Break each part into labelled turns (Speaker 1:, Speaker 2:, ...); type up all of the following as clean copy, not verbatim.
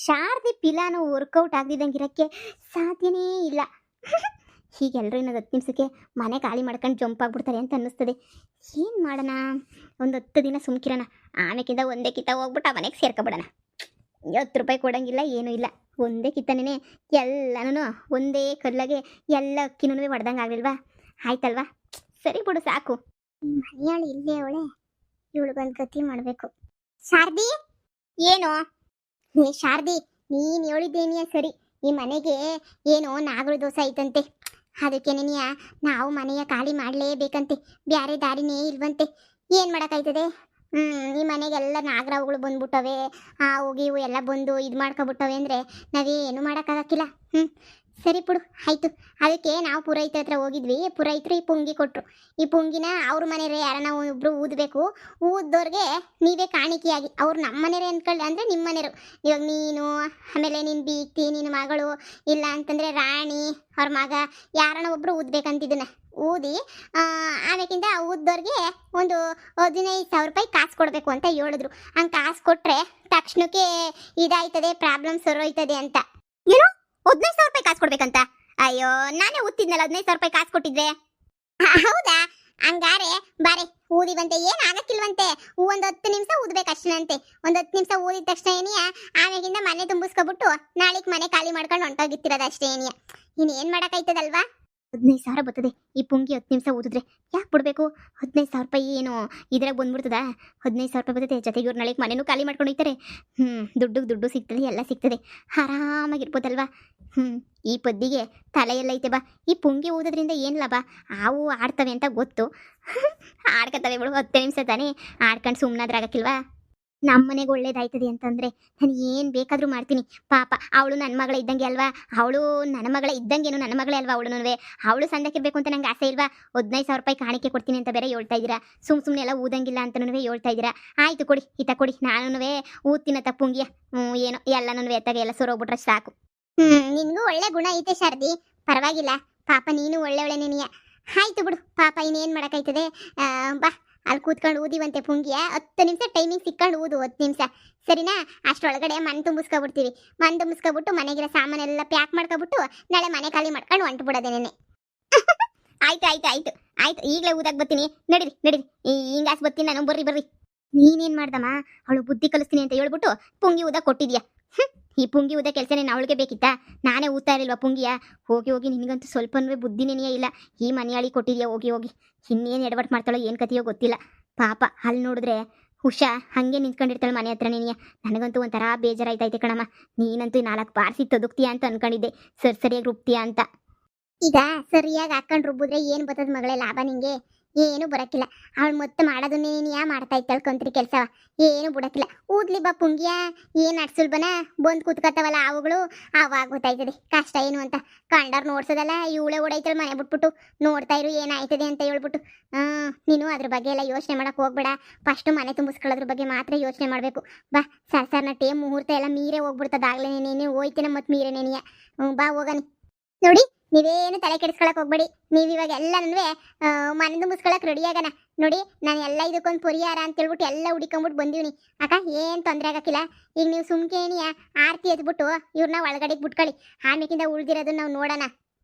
Speaker 1: Sharadi ಪಿಲಾನು workout ಆಗದಿದ್ದಂಗಿರಕ್ಕೆ ಸಾಧ್ಯನೇ ಇಲ್ಲ. ಹೀಗೆಲ್ಲರೂ ಇನ್ನೊಂದು 10 ನಿಮಿಷಕ್ಕೆ ಮನೆ ಖಾಲಿ ಮಾಡ್ಕೊಂಡು ಜಂಪ್ ಆಗ್ಬಿಡ್ತಾರೆ ಅಂತ ಅನ್ನಿಸ್ತದೆ. ಏನು ಮಾಡೋಣ, ಒಂದು 10 ದಿನ ಸುಮ್ಕಿರೋಣ, ಆಮೇಕಿಂದ ಒಂದೇ ಕಿತ್ತ ಹೋಗ್ಬಿಟ್ಟು ಆ ಮನೆಗೆ ಸೇರ್ಕೊಬಿಡೋಣ. 10 ರೂಪಾಯಿ ಕೊಡೋಂಗಿಲ್ಲ, ಏನೂ ಇಲ್ಲ, ಒಂದೇ ಕಿತ್ತನೇ ಎಲ್ಲನೂ ಒಂದೇ ಕಲ್ಲಾಗೆ ಎಲ್ಲ ಅಕ್ಕಿನೂ ಹೊಡೆದಂಗೆ ಆಗಲಿಲ್ವಾ? ಆಯ್ತಲ್ವಾ, ಸರಿ ಬಿಡು ಸಾಕು. ಮನೆಯಾಳು ಇಲ್ಲೇ ಅವಳೆ, ಇವಳಿಗೊಂದು ಗತಿ ಮಾಡಬೇಕು. ಶಾರದಿ, ಏನು? ಏ ಶಾರದಿ, ನೀನು ಹೇಳಿದ್ದೇನಿಯ ಸರಿ, ಈ ಮನೆಗೆ ಏನೋ ನಾಗರ ದೋಷ ಐತಂತೆ, ಅದಕ್ಕೆ ನೆನೆಯ ನಾವು ಮನೆಯ ಖಾಲಿ ಮಾಡಲೇಬೇಕಂತೆ, ಬೇರೆ ದಾರಿನೇ ಇಲ್ವಂತೆ. ಏನು ಮಾಡೋಕ್ಕಾಯ್ತದೆ? ಈ ಮನೆಗೆಲ್ಲ ನಾಗರಾವುಗಳು ಬಂದ್ಬಿಟ್ಟವೆ, ಹೋಗಿ ಎಲ್ಲ ಬಂದು ಇದು ಮಾಡ್ಕೊಬಿಟ್ಟವೆ ಅಂದರೆ ನಾವೇನು ಮಾಡೋಕ್ಕಾಗಕ್ಕಿಲ್ಲ. ಸರಿ ಬಿಡು, ಆಯಿತು. ಅದಕ್ಕೆ ನಾವು ಪುರೋಹಿತರ ಹತ್ರ ಹೋಗಿದ್ವಿ, ಪುರೋಹಿತರು ಈ ಪುಂಗಿ ಕೊಟ್ಟರು. ಈ ಪುಂಗಿನ ಅವ್ರ ಮನೆಯವ್ರೆ ಯಾರನ್ನ ಒಬ್ರು ಊದಬೇಕು, ಊದೋರ್ಗೆ ನೀವೇ ಕಾಣಿಕೆಯಾಗಿ, ಅವ್ರು ನಮ್ಮ ಮನೆಯವ್ರೆ ಅಂದ್ಕೊಳ್ಳಿ, ಅಂದರೆ ನಿಮ್ಮ ಮನೆಯವರು. ಇವಾಗ ನೀನು, ಆಮೇಲೆ ನಿನ್ನ ಬೀಗ್ತಿ, ನಿನ್ನ ಮಗಳು, ಇಲ್ಲ ಅಂತಂದರೆ ರಾಣಿ ಅವ್ರ ಮಗ, ಯಾರನ್ನ ಒಬ್ಬರು ಊದಬೇಕಂತಿದ್ದನ್ನ ಊದಿ ಆಮೇಕಿಂದ ಊದೋರ್ಗೆ ಒಂದು 15,000 ರೂಪಾಯಿ ಕಾಸು ಕೊಡಬೇಕು ಅಂತ ಹೇಳಿದ್ರು. ಹಂಗೆ ಕಾಸು ಕೊಟ್ಟರೆ ತಕ್ಷಣಕ್ಕೆ ಇದಾಯ್ತದೆ, ಪ್ರಾಬ್ಲಮ್ ಸರೋಯ್ತದೆ ಅಂತ. ಏನು 15,000 ರೂಪಾಯಿ ಕಾಸು ಕೊಡ್ಬೇಕಂತ? ಅಯ್ಯೋ, ನಾನೇ ಊದ್ತಿದ್ನಲ್ಲ, 15,000 ರೂಪಾಯಿ ಕಾಸು ಕೊಟ್ಟಿದ್ರೆ. ಹೌದಾ? ಹಂಗಾರೆ ಬಾರೆ ಊದಿ ಬಂತೆ, ಏನು ಆಗಕ್ಕಿಲ್ವಂತೆ, ಒಂದು 10 ನಿಮಿಷ ಊದ್ಬೇಕಷ್ಟೇನಂತೆ. ಒಂದು 10 ನಿಮಿಷ ಊದಿದ ತಕ್ಷಣ ಏನಿಯ ಆಮೇಲಿಂದ ಮನೆ ತುಂಬಿಸ್ಕೊಬಿಟ್ಟು ನಾಳೆಗೆ ಮನೆ ಖಾಲಿ ಮಾಡ್ಕೊಂಡು ಹೊಂಟೋಗಿತ್ತಿರೋದು ಅಷ್ಟೇ ಏನಿಯ. ಇನ್ನೇನು ಮಾಡೋಕ್ಕಾಯ್ತದಲ್ವಾ? 15,000 ಬರ್ತದೆ ಈ ಪುಂಗಿ 10 ನಿಮಿಷ ಊದಿದ್ರೆ. ಯಾಕೆ ಬಿಡಬೇಕು? 15,000 ರೂಪಾಯಿ ಏನು ಇದ್ರಾಗ ಬಂದ್ಬಿಡ್ತದ? 15,000 ರೂಪಾಯಿ ಬರ್ತದೆ, ಜೊತೆಗೆ ಇವ್ರು ನಾಳೆಗೆ ಮನೆಯೂ ಖಾಲಿ ಮಾಡ್ಕೊಂಡು ಹೋಗ್ತಾರೆ. ದುಡ್ಡು ಸಿಗ್ತದೆ, ಎಲ್ಲ ಸಿಗ್ತದೆ, ಆರಾಮಾಗಿರ್ಬೋದಲ್ವಾ? ಈ ಪದ್ದಿಗೆ ತಲೆ ಎಲ್ಲ ಐತೆ ಬಾ. ಈ ಪುಂಗಿ ಊದೋದ್ರಿಂದ ಏನು ಲಾಭ? ಹಾವು ಆಡ್ತವೆ ಅಂತ ಗೊತ್ತು, ಆಡ್ಕೊತವೆ ಬಿಡು, 10 ನಿಮಿಷ ತಾನೇ ಆಡ್ಕೊಂಡು ಸುಮ್ಮನಾದ್ರಾಗಕ್ಕಿಲ್ವಾ? ನಮ್ಮ ಮನೆಗೆ ಒಳ್ಳೇದಾಯ್ತದೆ ಅಂತಂದರೆ ನಾನು ಏನು ಬೇಕಾದರೂ ಮಾಡ್ತೀನಿ. ಪಾಪ ಅವಳು ನನ್ನ ಮಗಳ ಇದ್ದಂಗೆ ಅಲ್ವಾ? ಅವಳು ನನ್ನ ಮಗಳ ಇದ್ದಂಗೇನು, ನನ್ನ ಮಗಳೇ ಅಲ್ವಾ ಅವಳು? ಅವಳು ಸಂದಕ್ಕಿರ್ಬೇಕು ಅಂತ ನಂಗೆ ಆಸೆ ಇಲ್ವಾ? 15,000 ರೂಪಾಯಿ ಕಾಣಿಕೆ ಕೊಡ್ತೀನಿ ಅಂತ ಬೇರೆ ಹೇಳ್ತಾ ಇದ್ದೀರಾ, ಸುಮ್ಮನೆ ಎಲ್ಲ ಊದಂಗಿಲ್ಲ ಅಂತನೂ ಹೇಳ್ತಾ ಇದ್ದೀರಾ. ಆಯಿತು ಕೊಡಿ, ಕೊಡಿ, ನಾನು ಊದ್ತಿನ ತಪ್ಪುಂಗಿಯ ಏನೋ ಎಲ್ಲನೂ ಎತ್ತಾಗೆ ಎಲ್ಲ ಸೊರೋಗ್ಬಿಟ್ರೆ ಸಾಕು. ನಿನಗೂ ಒಳ್ಳೆ ಗುಣ ಐತೆ ಶಾರದಿ, ಪರವಾಗಿಲ್ಲ, ಪಾಪ ನೀನು ಒಳ್ಳೆ ನೆನೆಯ. ಆಯಿತು ಬಿಡು ಪಾಪ, ಇನ್ನೇನು ಮಾಡೋಕ್ಕಾಯ್ತದೆ. ಬಾ ಅಲ್ಲಿ ಕೂತ್ಕೊಂಡು ಊದಿವಂತೆ ಪುಂಗಿಯ, 10 ನಿಮಿಷ ಟೈಮಿಂಗ್ ಸಿಕ್ಕೊಂಡು ಊದು, 10 ನಿಮಿಷ ಸರಿನಾ? ಅಷ್ಟರೊಳಗಡೆ ಮನೆ ತುಂಬಿಸ್ಕೊಬಿಡ್ತೀವಿ. ಮನೆ ತುಂಬಿಸ್ಕೊಬಿಟ್ಟು ಮನೆಗಿರೋ ಸಾಮಾನೆಲ್ಲ ಪ್ಯಾಕ್ ಮಾಡ್ಕೊಬಿಟ್ಟು ನಾಳೆ ಮನೆ ಖಾಲಿ ಮಾಡ್ಕೊಂಡು ಹೊಂಟು ಬಿಡೋದೇನೆ. ಆಯ್ತು, ಈಗಲೇ ಊದಾಕ್ ಬರ್ತೀನಿ, ನಡೀರಿ ಹಿಂಗಾಸ್ ಬರ್ತೀನಿ ನಾನು, ಬರ್ರಿ. ನೀನೇನು ಮಾಡ್ದಮ್ಮ? ಅವಳು ಬುದ್ಧಿ ಕಲಿಸ್ತೀನಿ ಅಂತ ಹೇಳ್ಬಿಟ್ಟು ಪುಂಗಿ ಊದ ಕೊಟ್ಟಿದ್ಯಾ? ಈ ಪುಂಗಿ ಊದ ಕೆಲಸನೇ ಅವಳಿಗೆ ಬೇಕಿತ್ತಾ? ನಾನೇ ಊದ್ತಾ ಇರಲಿಲ್ವಾ ಪುಂಗಿಯ? ಹೋಗಿ ನಿನಗಂತೂ ಸ್ವಲ್ಪನೂ ಬುದ್ಧಿನೇ ಇಲ್ಲ. ಈ ಮನೆಯಾಳಿ ಕೊಟ್ಟಿದ್ಯಾ, ಹೋಗಿ ಇನ್ನೇನು ಎಡವಟ್ಟು ಮಾಡ್ತಾಳೋ ಏನು ಕತೆಯೋ ಗೊತ್ತಿಲ್ಲ. ಪಾಪ ಅಲ್ಲಿ ನೋಡಿದ್ರೆ ಹುಷಾ ಹಾಗೆ ನಿಂತ್ಕೊಂಡಿರ್ತಾಳೆ ಮನೆ ಹತ್ರ. ನೀನಿಯ ನನಗಂತೂ ಒಂಥರ ಬೇಜಾರಾಯ್ತೈತೆ ಕಣಮ್ಮ. ನೀನಂತೂ 4 ಬಾರ್ಸಿ ತೊದಕ್ತೀಯ ಅಂತ ಅನ್ಕೊಂಡಿದ್ದೆ, ಸರಿಯಾಗಿ ರುಬ್ತೀಯ ಅಂತ. ಈಗ ಸರಿಯಾಗಿ ಹಾಕೊಂಡು ರುಬ್ಬಿದ್ರೆ ಏನು ಬರ್ತದ ಮಗಳೇ ಲಾಭ? ನಿಂಗೆ ಏನು ಬರೋಕ್ಕಿಲ್ಲ. ಅವಳು ಮತ್ತೆ ಮಾಡೋದನ್ನೇ ನೀನು ಮಾಡ್ತಾ ಇದ್ದಾಳೆ ಕಂತ್ರಿ ಕೆಲಸವ, ಏನು ಬಿಡೋಕ್ಕಿಲ್ಲ. ಊದ್ಲಿ ಬಾ ಪುಂಗಿಯ, ಏನು ಅಡ್ಸುಲ್ಬನ ಬಂದು ಕೂತ್ಕೊತಾವಲ್ಲ ಅವುಗಳು, ಆವಾಗ ಗೊತ್ತಾಯ್ತದೆ ಕಷ್ಟ ಏನು ಅಂತ. ಕಂಡವ್ರು ನೋಡ್ಸೋದಲ್ಲ, ಇವಳೆ ಓಡೈತಳು ಮನೆ ಬಿಟ್ಬಿಟ್ಟು, ನೋಡ್ತಾ ಇರು ಏನಾಯ್ತದೆ ಅಂತ ಹೇಳ್ಬಿಟ್ಟು. ನೀನು ಅದ್ರ ಬಗ್ಗೆ ಎಲ್ಲ ಯೋಚನೆ ಮಾಡೋಕೆ ಹೋಗ್ಬೇಡ, ಫಸ್ಟು ಮನೆ ತುಂಬಿಸ್ಕೊಳ್ಳೋದ್ರ ಬಗ್ಗೆ ಮಾತ್ರ ಯೋಚನೆ ಮಾಡಬೇಕು. ಬಾ ಸರ್ನ ಟೇಮ್ ಮುಹೂರ್ತ ಎಲ್ಲ ಮೀರೇ ಹೋಗ್ಬಿಡ್ತದಾಗ್ಲೇ, ನೀನು ಹೋಯ್ತೇನೆ ಮತ್ತು ಮೀರೇ ನೆನೆಯ. ಬಾ ಹೋಗನಿ. ನೋಡಿ, ನೀವೇನು ತಲೆ ಕೆಡಿಸ್ಕೊಳಕ್ ಹೋಗ್ಬೇಡಿ. ನೀವು ಇವಾಗ ಎಲ್ಲನೂ ಮನೆ ತುಂಬಿಸ್ಕೊಳಕ್ ರೆಡಿ ಆಗೋಣ. ನೋಡಿ, ನಾನು ಎಲ್ಲ ಇದಕ್ಕೊಂದು ಪರಿಹಾರ ಅಂತ ಹೇಳ್ಬಿಟ್ಟು ಎಲ್ಲ ಹುಡಿಕೊಂಬಿಟ್ಟು ಬಂದೀನಿ ಅಕ್ಕ, ಏನು ತೊಂದರೆ ಆಗಕ್ಕಿಲ್ಲ. ಈಗ ನೀವು ಸುಮ್ಕೇನಿಯ ಆರತಿ ಎದ್ಬಿಟ್ಟು ಇವ್ರನ್ನ ಒಳಗಡೆಗೆ ಬಿಟ್ಕೊಳ್ಳಿ, ಆಮೇಕಿಂದ ಉಳ್ದಿರೋದನ್ನ ನಾವು ನೋಡೋಣ.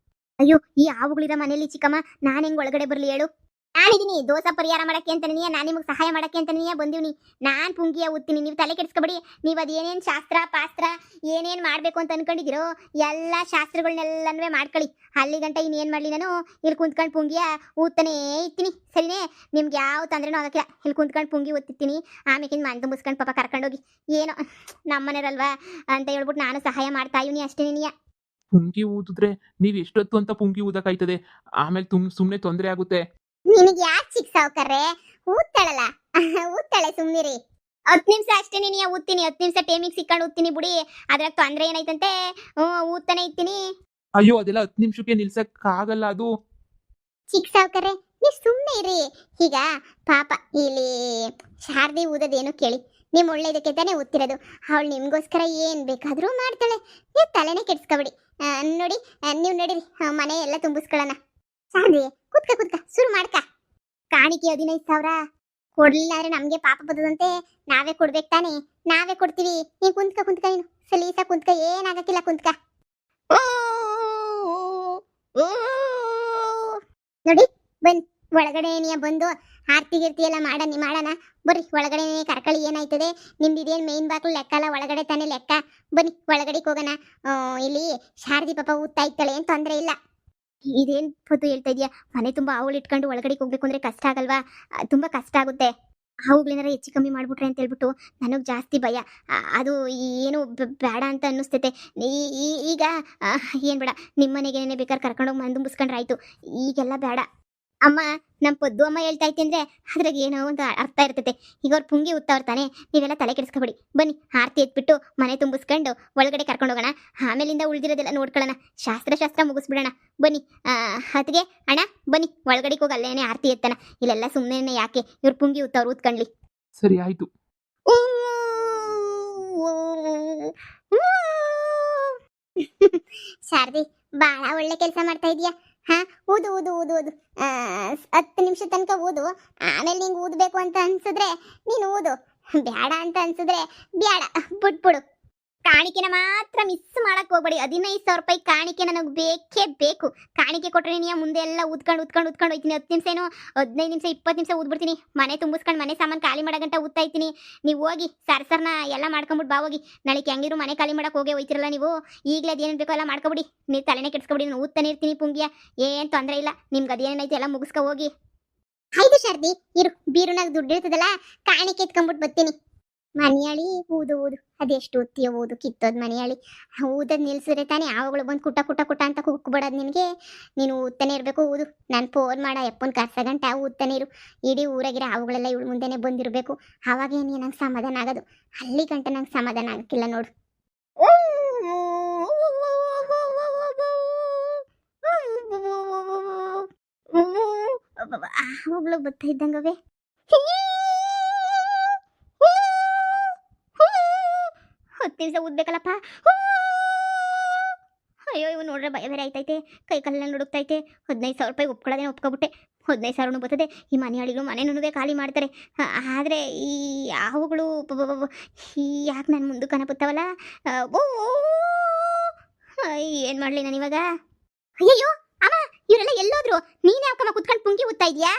Speaker 1: ಅಯ್ಯೋ, ಈ ಹಾವುಗಳಿರೋ ಮನೇಲಿ ಚಿಕ್ಕಮ್ಮ ನಾನು ಹೆಂಗೆ ಒಳಗಡೆ ಬರಲಿ ಹೇಳು? ನಾನಿದ್ದೀನಿ ದೋಷ ಪರಿಹಾರ ಮಾಡಕ್ಕೆ ಅಂತ ನಾನು ನಿಮಗೆ ಸಹಾಯ ಮಾಡಕ್ಕೆ ಅಂತ ಬಂದೀನಿ. ನಾನು ಪುಂಗಿಯ ಊದ್ತೀನಿ, ನೀವು ತಲೆ ಕೆಡಿಸ್ಕೊಬೇಡಿ. ನೀವು ಅದೇನೇನು ಶಾಸ್ತ್ರ ಪಾಸ್ತ್ರ ಏನೇನು ಮಾಡಬೇಕು ಅಂತ ಅನ್ಕೊಂಡಿದ್ದೀರೋ ಎಲ್ಲ ಶಾಸ್ತ್ರಗಳನ್ನೆಲ್ಲನೂ ಮಾಡ್ಕೊಳ್ಳಿ. ಅಲ್ಲಿ ಗಂಟ ಇನ್ನೇನು ಮಾಡಲಿ, ನಾನು ಇಲ್ಲಿ ಕುಂತ್ಕೊಂಡು ಪುಂಗಿಯ ಊದ್ತಾನೇ ಇರ್ತೀನಿ, ಸರಿನೇ? ನಿಮ್ಗೆ ಯಾವ ತೊಂದರೆನೂ ಆಗೋಕ್ಕಿಲ್ಲ. ಇಲ್ಲಿ ಕುಂತ್ಕೊಂಡು ಪುಂಗಿ ಊದ್ತಿರ್ತೀನಿ, ಆಮೇಕಿಂದ ಮನೆ ತುಂಬಿಸ್ಕೊಂಡು ಪಾಪ ಕರ್ಕೊಂಡೋಗಿ ಏನೋ ನಮ್ಮ ಮನೆಯವ್ರಲ್ವಾ ಅಂತ ಹೇಳ್ಬಿಟ್ಟು ನಾನು ಸಹಾಯ ಮಾಡ್ತಾ ಇವನಿ ಅಷ್ಟೇ. ನೀನಿಯ
Speaker 2: ಪುಂಗಿ ಊದಿದ್ರೆ ನೀವು ಎಷ್ಟೊತ್ತು ಅಂತ ಪುಂಗಿ ಊದಕ್ಕಾಯ್ತದೆ? ಆಮೇಲೆ ಸುಮ್ಮನೆ ತೊಂದರೆ ಆಗುತ್ತೆ.
Speaker 1: ನಿನಗೆ ಯಾಕೆ ಚಿಕ್ಕ ಸಾವುಕಾರ್ರೆ? ಊದ್ತಾಳಲ್ಲ, ಊದ್ತಾಳೆ, ಸುಮ್ಮನಿರಿ. 10 ನಿಮಿಷ ಅಷ್ಟೇ ನೀನು ಊದ್ತೀನಿ, 10 ನಿಮಿಷ ಟೈಮಿಗೆ ಸಿಕ್ಕೊಂಡು ಊದ್ತೀನಿ ಬಿಡಿ, ಅದ್ರಾಗ ತೊಂದರೆ ಏನಾಯ್ತಂತೆ? ಊದ್ತಾನೆ ಇರ್ತೀನಿ.
Speaker 2: ಅಯ್ಯೋ, ಅದೆಲ್ಲ 10 ನಿಮಿಷಕ್ಕೆ ನಿಲ್ಸಕ್ಕಾಗಲ್ಲ ಅದು.
Speaker 1: ಚಿಕ್ಕ ಸಾವುಕಾರ್ರೆ ನೀವು ಸುಮ್ಮನೆ ಇರಿ. ಈಗ ಪಾಪ ಇಲ್ಲಿ ಶಾರದಿ ಊದೋದೇನು ಕೇಳಿ, ನಿಮ್ಮ ಒಳ್ಳೇದಕ್ಕೆ ತಾನೇ ಊದ್ತಿರೋದು. ಅವಳು ನಿಮಗೋಸ್ಕರ ಏನು ಬೇಕಾದರೂ ಮಾಡ್ತಾಳೆ, ನೀವು ತಲೆನೇ ಕೆಡಿಸ್ಕೊಬಿಡಿ. ನೋಡಿ, ನೀವು ನಡೀರಿ ಮನೆ ಎಲ್ಲ ತುಂಬಿಸ್ಕೊಳ್ಳೋಣ. ಶಾರದಿ ಕುತ್ಕ ಶುರು ಮಾಡ್ಕ. ಕಾಣಿಕೆ 15,000 ಕೊಡ್ಲಿಲ್ಲ ಅಂದ್ರೆ ನಮ್ಗೆ ಪಾಪ ಬರ್ತದಂತೆ, ನಾವೇ ಕೊಡ್ಬೇಕು ತಾನೆ, ನಾವೇ ಕೊಡ್ತೀವಿ. ನೀನು ಕುಂತ್ಕ ನೀನು ಸಲೀಸ ಕುಂತ್ಕ, ಏನಾಗಕ್ಕಿಲ್ಲ ಕುಂತ್ಕ. ನೋಡಿ ಬನ್ನಿ ಒಳಗಡೆ ನೀ ಬಂದು ಆರ್ತಿ ಗಿರ್ತಿ ಎಲ್ಲ ಮಾಡೋಣ ಬರ್ರಿ ಒಳಗಡೆ ಕರ್ಕಳಿ ಏನಾಯ್ತದೆ. ನಿಮ್ದು ಇದೇನು ಮೇನ್ ಬಾಕ್ಲು ಲೆಕ್ಕ ಅಲ್ಲ, ಒಳಗಡೆ ತಾನೇ ಲೆಕ್ಕ. ಬನ್ನಿ ಒಳಗಡೆ ಹೋಗೋಣ. ಇಲ್ಲಿ ಶಾರದಿ ಪಾಪ ಊದ್ತಾ ಇತ್ತಾಳೆ, ಏನು ತೊಂದರೆ ಇಲ್ಲ. ಇದೇನು ಪೊದ್ದು ಹೇಳ್ತಾ ಇದೆಯಾ? ಮನೆ ತುಂಬ ಅವಳು ಇಟ್ಕೊಂಡು ಒಳಗಡೆ ಹೋಗ್ಬೇಕು ಅಂದರೆ ಕಷ್ಟ ಆಗಲ್ವಾ? ತುಂಬ ಕಷ್ಟ ಆಗುತ್ತೆ. ಅವುಗಳೇನಾರ ಹೆಚ್ಚು ಕಮ್ಮಿ ಮಾಡಿಬಿಟ್ರೆ ಅಂತ ಹೇಳ್ಬಿಟ್ಟು ನನಗೆ ಜಾಸ್ತಿ ಭಯ. ಅದು ಏನು ಬೇಡ ಅಂತ ಅನ್ನಿಸ್ತೈತೆ. ಈಗ ಏನು ಬೇಡ, ನಿಮ್ಮ ಮನೆಗೇನೆ ಬೇಕಾದ್ರೆ ಕರ್ಕೊಂಡೋಗಿ ಮನೆ ತುಂಬಿಸ್ಕೊಂಡ್ರೆ ಆಯಿತು. ಈಗೆಲ್ಲ ಬೇಡ ಅಮ್ಮ. ನಮ್ಮ ಪೊದ್ದು ಅಮ್ಮ ಹೇಳ್ತಾ ಐತಿ ಅಂದರೆ ಅದ್ರಾಗ ಏನೋ ಒಂದು ಅರ್ಥ ಇರ್ತೈತೆ. ಈಗ ಅವ್ರು ಪುಂಗಿ ಉತ್ತವ್ರು ತಾನೆ, ನೀವೆಲ್ಲ ತಲೆ ಕೆಡಿಸ್ಕೊಬೇಡಿ. ಬನ್ನಿ ಆರತಿ ಎತ್ಬಿಟ್ಟು ಮನೆ ತುಂಬಿಸ್ಕೊಂಡು ಒಳಗಡೆ ಕರ್ಕೊಂಡೋಗೋಣ. ಆಮೇಲಿಂದ ಉಳಿದಿರೋದೆಲ್ಲ ನೋಡ್ಕೊಳ್ಳೋಣ, ಶಾಸ್ತ್ರ ಮುಗಿಸ್ಬಿಡೋಣ. ಬನ್ನಿ ಅದಕ್ಕೆ ಅಣ್ಣ ಬನ್ನಿ ಒಳಗಡೆಗೆ ಹೋಗಿ ಅಲ್ಲೇನೆ ಆರತಿ ಎತ್ತನ. ಇಲ್ಲೆಲ್ಲ ಸುಮ್ಮನೆ ಯಾಕೆ, ಇವ್ರು ಪುಂಗಿ ಉತ್ತವ್ರು ಊದ್ಕೊಂಡ್ಲಿ.
Speaker 2: ಸರಿ ಆಯ್ತು.
Speaker 1: ಶಾರದಿ ಭಾಳ ಒಳ್ಳೆ ಕೆಲಸ ಮಾಡ್ತಾ ಇದೀಯಾ. ಹಾ, ಊದು ಊದು ಊದು ಊದು 10 ನಿಮಿಷ ತನಕ ಊದು. ಆಮೇಲೆ ನಿಂಗೆ ಊದಬೇಕು ಅಂತ ಅನ್ಸಿದ್ರೆ ನೀನು ಊದು, ಬೇಡ ಅಂತ ಅನ್ಸಿದ್ರೆ ಬೇಡ, ಬಿಟ್ಬಿಡು. ಕಾಣಿಕೆನ ಮಾತ್ರ ಮಿಸ್ ಮಾಡಕ್ ಹೋಗ್ಬೇಡಿ. 15,000 ರೂಪಾಯಿ ಕಾಣಿಕೆ ನನಗೆ ಬೇಕೇ ಬೇಕು. ಕಾಣಿಕೆ ಕೊಟ್ರೆ ನೀ ಮುಂದೆ ಎಲ್ಲ ಊದ್ಕೊಂಡು ಹೋಯ್ತೀನಿ. 10 ನಿಮಿಷ ಏನು 15 ನಿಮಿಷ 20 ನಿಮಿಷ ಊದ್ಬಿಡ್ತೀನಿ. ಮನೆ ತುಂಬಿಸ್ಕೊಂಡು ಮನೆ ಸಾಮಾನು ಖಾಲಿ ಮಾಡೋ ಗಂಟ ಊದ್ತಾ ಇರ್ತೀನಿ. ನೀವು ಹೋಗಿ ಸರ್ನ ಎಲ್ಲ ಮಾಡ್ಕೊಂಬಿಟ್ಟು ಬಾ ಹೋಗಿ. ನಾಳೆ ಹೆಂಗಿದ್ರು ಮನೆ ಖಾಲಿ ಮಾಡಕ್ಕೆ ಹೋಗೇ ಹೋಯ್ತಿರಲ್ಲ ನೀವು. ಈಗಲೇ ಅದೇನು ಬೇಕೋ ಎಲ್ಲ ಮಾಡ್ಕೊಬಿಡಿ. ನೀವು ತಲೆನೇ ಕೆಡ್ಸ್ಕೊಬಿಡಿ. ನಾನು ಊದ್ತಾನೆ ಇರ್ತೀನಿ ಪುಂಗಿಯ, ಏನು ತೊಂದರೆ ಇಲ್ಲ. ನಿಮ್ಗೆ ಅದೇನೈತೆ ಎಲ್ಲ ಮುಗಿಸ್ಕೊ ಹೋಗಿ. ಆಯ್ತು ಶಾರದಿ, ಇರು, ಬೀರುನಾಗ ದುಡ್ಡು ಇರ್ತದಲ್ಲ, ಕಾಣಿಕೆ ಎತ್ಕೊಂಡ್ಬಿಟ್ಟು ಬರ್ತೀನಿ. ಮನೆಯಾಳಿ ಊದು ಊದು, ಅದೆಷ್ಟು ಒತ್ತಿಯೋ ಊದು, ಕಿತ್ತೋದು ಮನೆಯಾಳಿ. ಊದದ್ ನಿಲ್ಸಿದ್ರೆ ತಾನೇ ಆವುಗಳು ಬಂದು ಕುಟ ಅಂತ ಕುಕ್ಬಿಡೋದು ನಿನಗೆ. ನೀನು ಊದ್ತಾನೆ ಇರಬೇಕು, ಊದು. ನಾನು ಫೋನ್ ಮಾಡ ಎಪ್ಪನ್ ಕರ್ಸ ಗಂಟ ಊದ್ತಾನೆ ಇರು. ಇಡೀ ಊರಾಗಿರೋ ಆವುಗಳೆಲ್ಲ ಇವಳು ಮುಂದೆನೆ ಬಂದಿರಬೇಕು. ಆವಾಗೇ ನೀನು ನಂಗೆ ಸಮಾಧಾನ ಆಗೋದು. ಅಲ್ಲಿ ಗಂಟ ನಂಗೆ ಸಮಾಧಾನ ಆಗಕ್ಕಿಲ್ಲ ನೋಡು. ಆವುಗಳು ಬರ್ತಾ ಇದ್ದಂಗವೇ. ಹತ್ತು ನಿಮಿಷ ಊದ್ಬೇಕಲ್ಲಪ್ಪ. ಅಯ್ಯೋ ಇವ್ ನೋಡ್ರೆ ಭಯ ಬೇರೆ ಆಯ್ತೈತೆ, ಕೈ ಕಾಲೆಲ್ಲ ನುಡುಕ್ತೈತೆ. 15,000 ರೂಪಾಯಿ ಒಪ್ಕೊಳ್ಳೋದೇನೆ ಒಪ್ಕೊಬಿಟ್ಟೆ. 15,000 ಬರ್ತದೆ. ಈ ಮನೆಯಾಳಿಗಳು ಮನೆನೂ ಖಾಲಿ ಮಾಡ್ತಾರೆ. ಆದರೆ ಈ ಆವುಗಳು ಯಾಕೆ ನಾನು ಮುಂದೆ ಕನಪುತ್ತವಲ್ಲ. ಏನು ಮಾಡಲಿ ನಾನು ಇವಾಗ? ಅಯ್ಯಯ್ಯೋ ಅಮ್ಮ, ಇವರೆಲ್ಲ ಎಲ್ಲೋದ್ರು? ನೀನೇ ಯಾಕಮ್ಮ ಕುತ್ಕೊಂಡು ಪುಂಗಿ ಊದ್ತಾ ಇದೆಯಾ?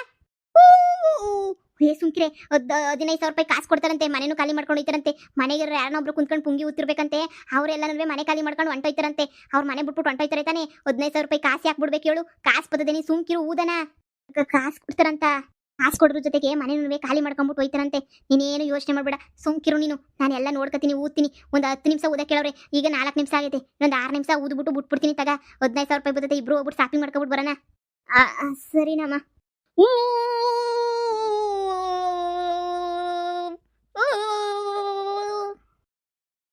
Speaker 1: ಸುಮ್ಕಿರೆ. 15,000 ರೂಪಾಯಿ ಕಾಸು ಕೊಡ್ತಾರಂತೆ, ಮನೆನೂ ಖಾಲಿ ಮಾಡ್ಕೊಂಡು ಹೋಯ್ತಾರಂತೆ. ಮನೆಗೆ ಯಾರನ್ನೊಬ್ರು ಕುಂತ್ಕೊಂಡು ಪುಂಗಿ ಊತಿರ್ಬೇಕಂತೆ. ಅವರೆಲ್ಲನೂ ಮನೆ ಖಾಲಿ ಮಾಡ್ಕೊಂಡು ಹೊಂಟೋಯ್ತಾರಂತೆ. ಅವ್ರ ಮನೆ ಬಿಟ್ಬಿಟ್ಟು ಹೊಂಟೋಯ್ತಾರೆ ತಾನೆ. 15,000 ರೂಪಾಯಿ ಕಾಸು ಯಾಕೆ ಬಿಡ್ಬೇಕು ಹೇಳು? ಕಾಸು ಬರ್ತದೆ, ನೀ ಸುಮ್ಕಿರು ಊದನ. ಕಾಸು ಕೊಡ್ತಾರಂತ. ಕಾಸು ಕೊಡೋದ್ರ ಜೊತೆಗೆ ಮನೆನೂ ಖಾಲಿ ಮಾಡ್ಕೊಂಡ್ಬಿಟ್ಟು ಹೋಯ್ತಾರಂತೆ. ನೀನೇನು ಯೋಚನೆ ಮಾಡಬೇಡ, ಸುಮ್ಕಿರು ನೀನು. ನಾನು ಎಲ್ಲ ನೋಡ್ಕೊತೀನಿ, ಊದ್ತೀನಿ. ಒಂದು 10 ನಿಮಿಷ ಊದಕ್ಕೆ ಕೇಳವ್ರೆ, ಈಗ 4 ನಿಮಿಷ ಆಗೈತೆ. ಇನ್ನೊಂದು 6 ನಿಮಿಷ ಊದ್ಬಿಟ್ಟು ಬಿಟ್ಬಿಡ್ತೀನಿ. ತಗ 15,000 ರೂಪಾಯಿ ಬರ್ತದೆ, ಇಬ್ರು ಹೋಗ್ಬಿಟ್ಟು ಶಾಪಿಂಗ್ ಮಾಡ್ಕೊಬಿಟ್ಟು ಬರೋಣ. ಸರಿನಮ್ಮ.